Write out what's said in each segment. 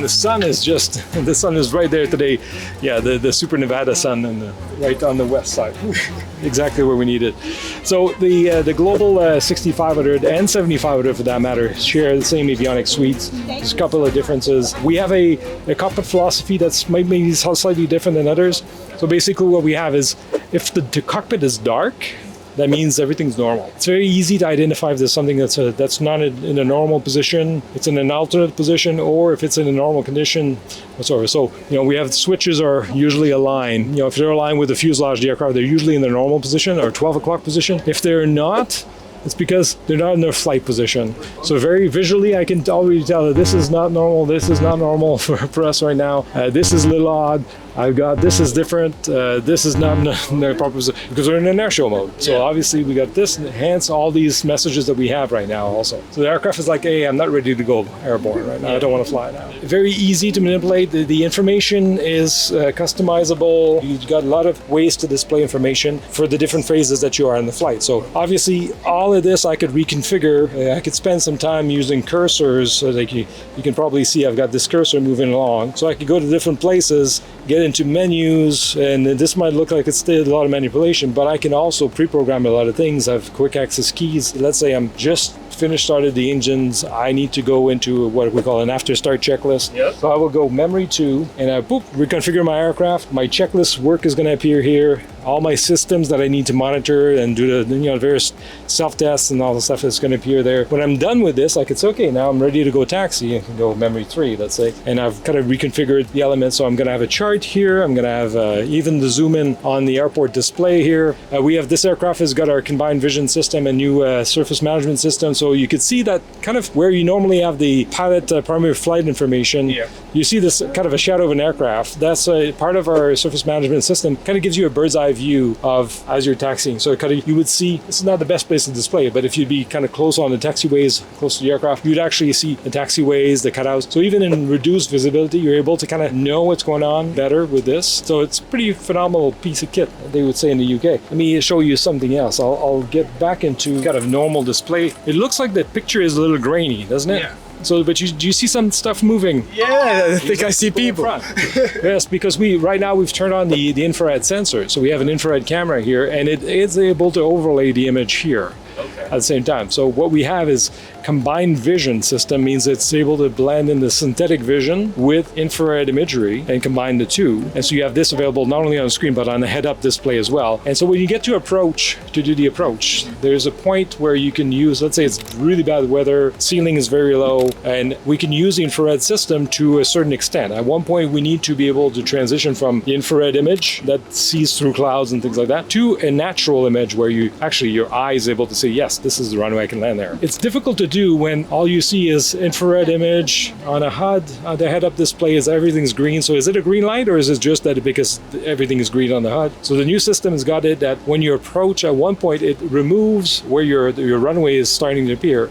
And the sun is just, the sun is right there today. Yeah, the Super Nevada sun and right on the west side. Exactly where we need it. So the Global 6500 and 7500 for that matter share the same avionics suites. There's a couple of differences. We have a cockpit philosophy that's maybe slightly different than others. So basically what we have is if the cockpit is dark, that means everything's normal. It's very easy to identify if there's something that's not in a normal position, it's in an alternate position, or if it's in a normal condition, whatsoever. So, we have switches are usually aligned. If they're aligned with the fuselage of the aircraft, they're usually in their normal position or 12 o'clock position. If they're not, it's because they're not in their flight position. So very visually, I can already tell that this is not normal, this is not normal for us right now. This is a little odd. I've got, this is different, this is not in their proper position, because we're in an air show mode. So obviously we got this, hence all these messages that we have right now also. So the aircraft is like, hey, I'm not ready to go airborne right now, I don't want to fly now. Very easy to manipulate, the information is customizable. You've got a lot of ways to display information for the different phases that you are in the flight. So obviously all of this I could reconfigure. I could spend some time using cursors, so like you can probably see I've got this cursor moving along. So I could go to different places, get into menus, and this might look like it's still a lot of manipulation, but I can also pre-program a lot of things. I have quick access keys. Let's say I'm just started the engines, I need to go into what we call an after start checklist. Yep. So I will go memory 2 and I reconfigure my aircraft. My checklist work is going to appear here. All my systems that I need to monitor and do the various self-tests and all the stuff is going to appear there. When I'm done with this, I could say, okay, now I'm ready to go taxi. I can go memory 3, let's say. And I've kind of reconfigured the elements. So I'm going to have a chart here. I'm going to have even the zoom in on the airport display here. We have this aircraft has got our combined vision system and new surface management system. So you could see that kind of where you normally have the pilot primary flight information. Yeah. You see this kind of a shadow of an aircraft. That's a part of our surface management system. Kind of gives you a bird's eye view of as you're taxiing. So kind of you would see, this is not the best place to display it, but if you'd be kind of close on the taxiways, close to the aircraft, you'd actually see the taxiways, the cutouts. So even in reduced visibility, you're able to kind of know what's going on better with this. So it's a pretty phenomenal piece of kit, they would say in the UK. Let me show you something else. I'll get back into kind of normal display. It looks like the picture is a little grainy, doesn't it? Yeah. So, but do you see some stuff moving? Yeah, I think I see people. Yes, because right now we've turned on the infrared sensor. So we have an infrared camera here, and it is able to overlay the image here. Okay. At the same time. So what we have is combined vision system, means it's able to blend in the synthetic vision with infrared imagery and combine the two. And so you have this available not only on the screen, but on the head-up display as well. And so when you get to do the approach, there's a point where you can use, let's say it's really bad weather, ceiling is very low, and we can use the infrared system to a certain extent. At one point, we need to be able to transition from the infrared image that sees through clouds and things like that to a natural image where your eye is able to say, yes, this is the runway, I can land there. It's difficult to do when all you see is infrared image on a HUD, on the head-up display is everything's green. So is it a green light, or is it just that because everything is green on the HUD? So the new system has got it that when you approach at one point, it removes where your runway is starting to appear.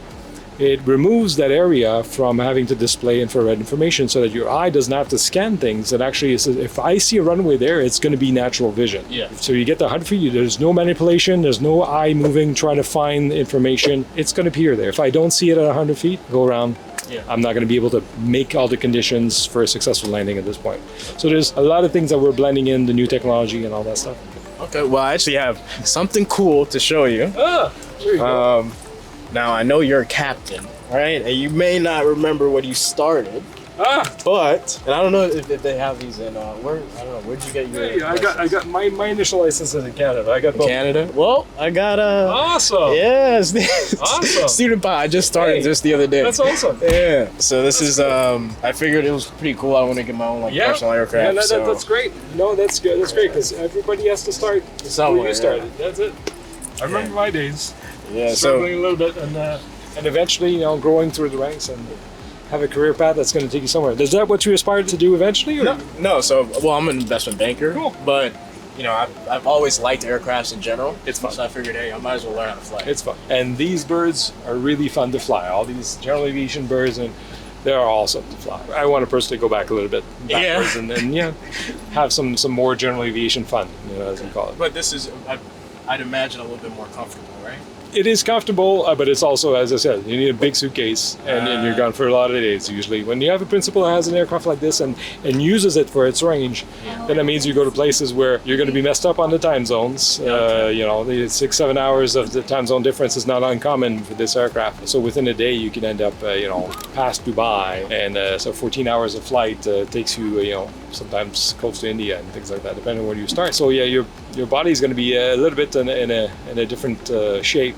It removes that area from having to display infrared information so that your eye doesn't have to scan things. It actually says, if I see a runway there, it's going to be natural vision. Yeah. So you get the 100 feet, there's no manipulation, there's no eye moving, trying to find information. It's going to appear there. If I don't see it at 100 feet, go around. Yeah. I'm not going to be able to make all the conditions for a successful landing at this point. So there's a lot of things that we're blending in, the new technology and all that stuff. Okay, well, I actually have something cool to show you. Ah, there you go. Now, I know you're a captain, right? And you may not remember when you started. But, and I don't know if they have these in, where'd you get your license? I got my initial license is in Canada. I got both. Canada? Well, I got a... Awesome. Yes. Awesome. Student pilot. I just started just the other day. That's awesome. Yeah. So this is, I figured it was pretty cool. I want to get my own personal aircraft. Yeah, that's great. No, that's good. That's great, because everybody has to start somewhere. Where you started. That's it. I remember my days. Yeah, struggling a little bit, and eventually, growing through the ranks and have a career path that's going to take you somewhere. Is that what you aspire to do eventually? Or? No. So, I'm an investment banker. Cool. But, I've always liked aircrafts in general. It's fun. So I figured, hey, I might as well learn how to fly. It's fun. And these birds are really fun to fly. All these general aviation birds, and they're awesome to fly. I want to personally go back a little bit backwards and then, have some more general aviation fun, as you call it. But this is, I'd imagine, a little bit more comfortable, right? It is comfortable, but it's also, as I said, you need a big suitcase, and you're gone for a lot of days usually. When you have a principal that has an aircraft like this and uses it for its range, then that means you go to places where you're going to be messed up on the time zones. The 6-7 hours of the time zone difference is not uncommon for this aircraft. So within a day, you can end up, past Dubai, and so 14 hours of flight takes you, sometimes close to India and things like that, depending on where you start. So yeah, your body is going to be a little bit in a different shape.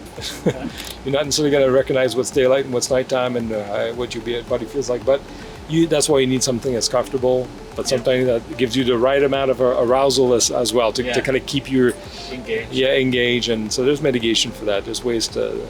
You're not necessarily going to recognize what's daylight and what's nighttime and what your body feels like, but that's why you need something that's comfortable, but something that gives you the right amount of arousal as well to kind of keep you engaged. And so there's mitigation for that. There's ways to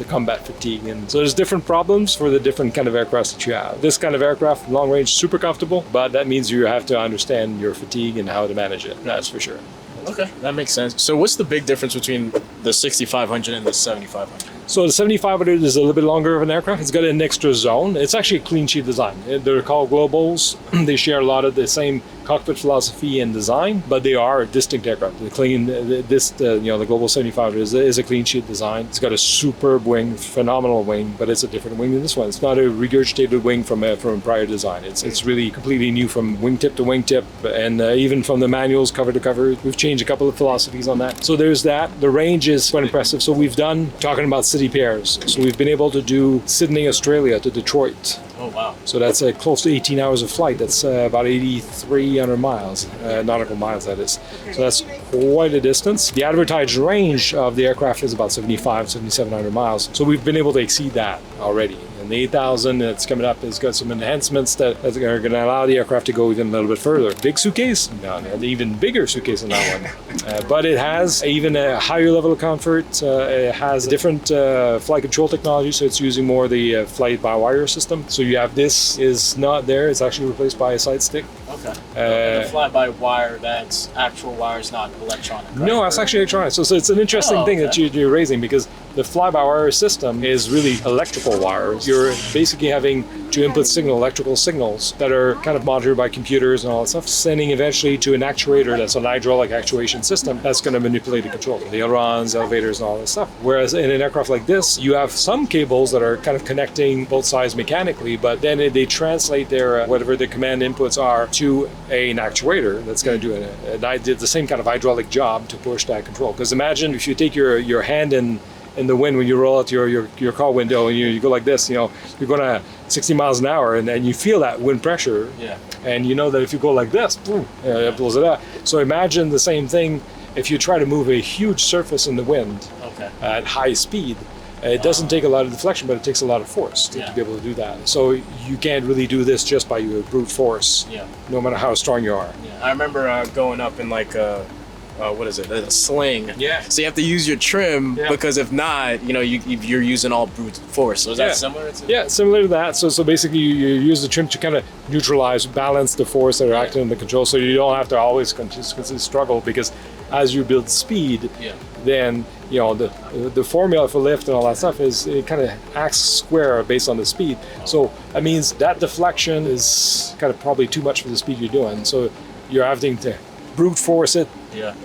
combat fatigue, and so there's different problems for the different kind of aircraft that you have. This kind of aircraft, long range, super comfortable, but that means you have to understand your fatigue and how to manage it. That's for sure. Okay, that makes sense. So what's the big difference between the 6500 and the 7500? So the 7500 is a little bit longer of an aircraft. It's got an extra zone. It's actually a clean sheet design. They're called globals. They share a lot of the same cockpit philosophy and design, but they are a distinct aircraft. The Global 7500 is a clean sheet design. It's got a superb wing, phenomenal wing, but it's a different wing than this one. It's not a regurgitated wing from a prior design. It's really completely new from wingtip to wingtip, and even from the manuals cover to cover. We've changed a couple of philosophies on that. So there's that. The range is quite impressive. So we've done, talking about city pairs, so we've been able to do Sydney, Australia to Detroit. Oh, wow. So that's close to 18 hours of flight. That's about 8,300 miles, nautical miles, that is. So that's quite a distance. The advertised range of the aircraft is about 7,700 miles. So we've been able to exceed that already. And the 8,000 that's coming up has got some enhancements that are going to allow the aircraft to go even a little bit further. Big suitcase? No, an even bigger suitcase than that one. But it has even a higher level of comfort. It has different flight control technology, so it's using more the fly-by-wire system. So you have this is not there. It's actually replaced by a side stick. Okay. The fly-by-wire, that's actual wires, not electronic, right? No, it's actually electronic. So it's an interesting thing that you're raising, because the fly-by-wire system is really electrical wires. You're basically having to input electrical signals that are kind of monitored by computers and all that stuff, sending eventually to an actuator that's an hydraulic actuation system that's going to manipulate the control, the ailerons, elevators, and all that stuff. Whereas in an aircraft like this, you have some cables that are kind of connecting both sides mechanically, but then they translate their whatever the command inputs are to an actuator that's going to do the same kind of hydraulic job to push that control. Because imagine if you take your hand in the wind when you roll out your car window and you go like this, you're going at 60 miles an hour, and you feel that wind pressure. Yeah. And you know that if you go like this, boom, it pulls it out. So imagine the same thing if you try to move a huge surface in the wind at high speed. It doesn't take a lot of deflection, but it takes a lot of force to be able to do that. So you can't really do this just by your brute force, no matter how strong you are. Yeah. I remember going up in like a sling. Yeah. So you have to use your trim, because if not, you're using all brute force. So is that similar to? Yeah, similar to that. So basically you use the trim to kind of neutralize, balance the force that are acting in the control, so you don't have to always continuously struggle, because as you build speed, then the formula for lift and all that stuff it kind of acts square based on the speed. So that means that deflection is kind of probably too much for the speed you're doing. So you're having to brute force it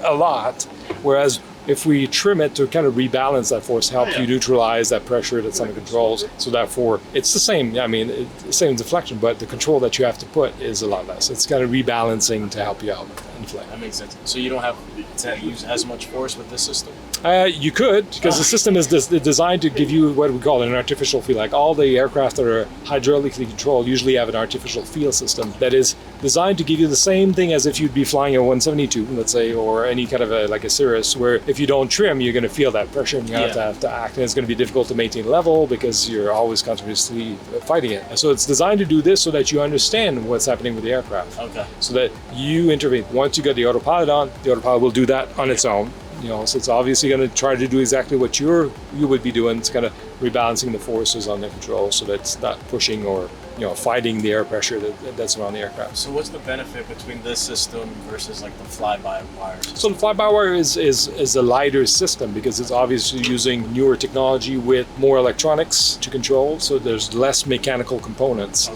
a lot, whereas if we trim it to kind of rebalance that force, help you neutralize that pressure that's under controls. So therefore, it's the same. I mean, it's the same deflection, but the control that you have to put is a lot less. It's kind of rebalancing to help you out in flight. That makes sense. So you don't have to use as much force with this system? You could, because the system is designed to give you what we call an artificial feel. Like all the aircraft that are hydraulically controlled usually have an artificial feel system that is designed to give you the same thing as if you'd be flying a 172, let's say, or any kind of like a Cirrus, where if you don't trim, you're going to feel that pressure and you have to act, and it's going to be difficult to maintain level because you're always continuously fighting it. And so it's designed to do this so that you understand what's happening with the aircraft. Okay. So that you intervene. Once you get the autopilot on, the autopilot will do that on its own. So it's obviously going to try to do exactly what you would be doing. It's kind of rebalancing the forces on the control so that it's not pushing or fighting the air pressure that's around the aircraft. So what's the benefit between this system versus like the fly-by-wire system? So the fly-by-wire is a lighter system because it's obviously using newer technology with more electronics to control. So there's less mechanical components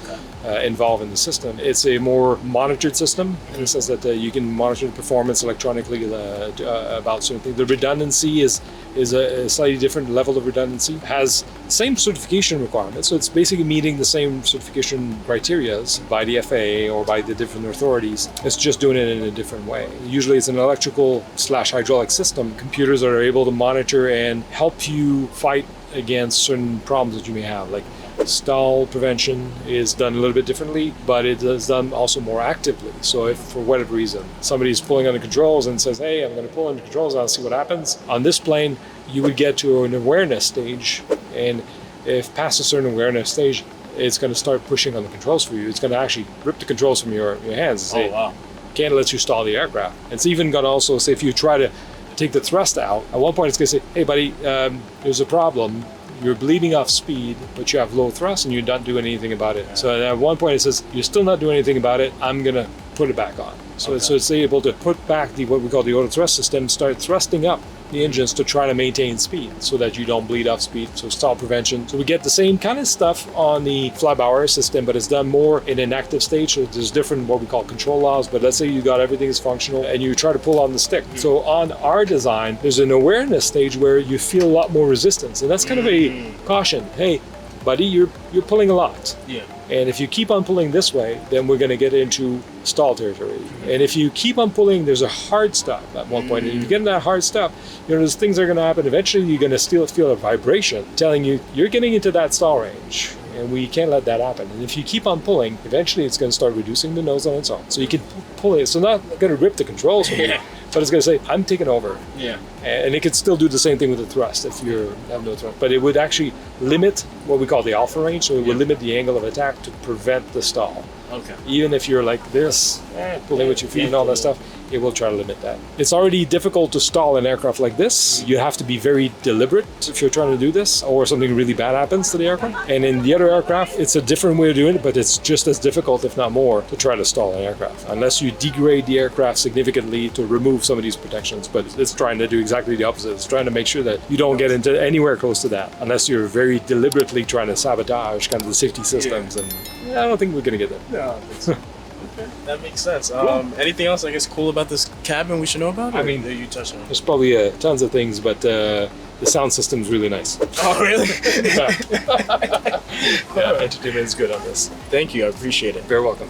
involved in the system. It's a more monitored system in the sense that you can monitor the performance electronically about certain things. The redundancy is is a slightly different level of redundancy. Has the same certification requirements, so it's basically meeting the same certification criteria by the FAA or by the different authorities. It's just doing it in a different way. Usually it's an electrical/hydraulic system. Computers are able to monitor and help you fight against certain problems that you may have, like stall prevention is done a little bit differently, but it is done also more actively. So if for whatever reason somebody's pulling on the controls and says, hey, I'm going to pull on the controls, I'll see what happens. On this plane, you would get to an awareness stage, and if past a certain awareness stage, it's going to start pushing on the controls for you. It's going to actually rip the controls from your hands and say, Oh, wow. can't let you stall the aircraft. It's even going to also say, if you try to take the thrust out, at one point it's going to say, hey buddy, there's a problem. You're bleeding off speed, but you have low thrust and you're not doing anything about it. So at one point it says, you're still not doing anything about it, I'm gonna put it back on. So, so it's able to put back what we call the auto thrust system, start thrusting up the engines to try to maintain speed so that you don't bleed off speed, so stall prevention. So we get the same kind of stuff on the fly-by-wire system, but it's done more in an active stage. So there's different what we call control laws, but let's say you got everything is functional and you try to pull on the stick. So on our design, there's an awareness stage where you feel a lot more resistance, and that's kind of a caution. Hey, buddy, you're pulling a lot. Yeah. And if you keep on pulling this way, then we're going to get into stall territory. And if you keep on pulling, there's a hard stop at one point. And if you get in that hard stop, there's things that are going to happen. Eventually, you're going to still feel a vibration telling you you're getting into that stall range. And we can't let that happen. And if you keep on pulling, eventually it's going to start reducing the nose on its own. So you can pull it. So not going to rip the controls from you, but it's going to say, I'm taking over. Yeah. And it could still do the same thing with the thrust if you have no thrust. But it would actually limit what we call the alpha range. So it would limit the angle of attack to prevent the stall. Okay. Even if you're like this, pulling with your feet and all that stuff, it will try to limit that. It's already difficult to stall an aircraft like this. You have to be very deliberate if you're trying to do this, or something really bad happens to the aircraft. And in the other aircraft, it's a different way of doing it, but it's just as difficult, if not more, to try to stall an aircraft, unless you degrade the aircraft significantly to remove some of these protections. But it's trying to do exactly the opposite. It's trying to make sure that you don't get into anywhere close to that, unless you're very deliberately trying to sabotage kind of the safety systems. And I don't think we're going to get there. No, I think so. Okay, that makes sense. Anything else, I guess, cool about this cabin we should know about? I mean, you touched on it? There's probably tons of things, but the sound system's really nice. Oh, really? Yeah, entertainment is good on this. Thank you. I appreciate it. Very welcome.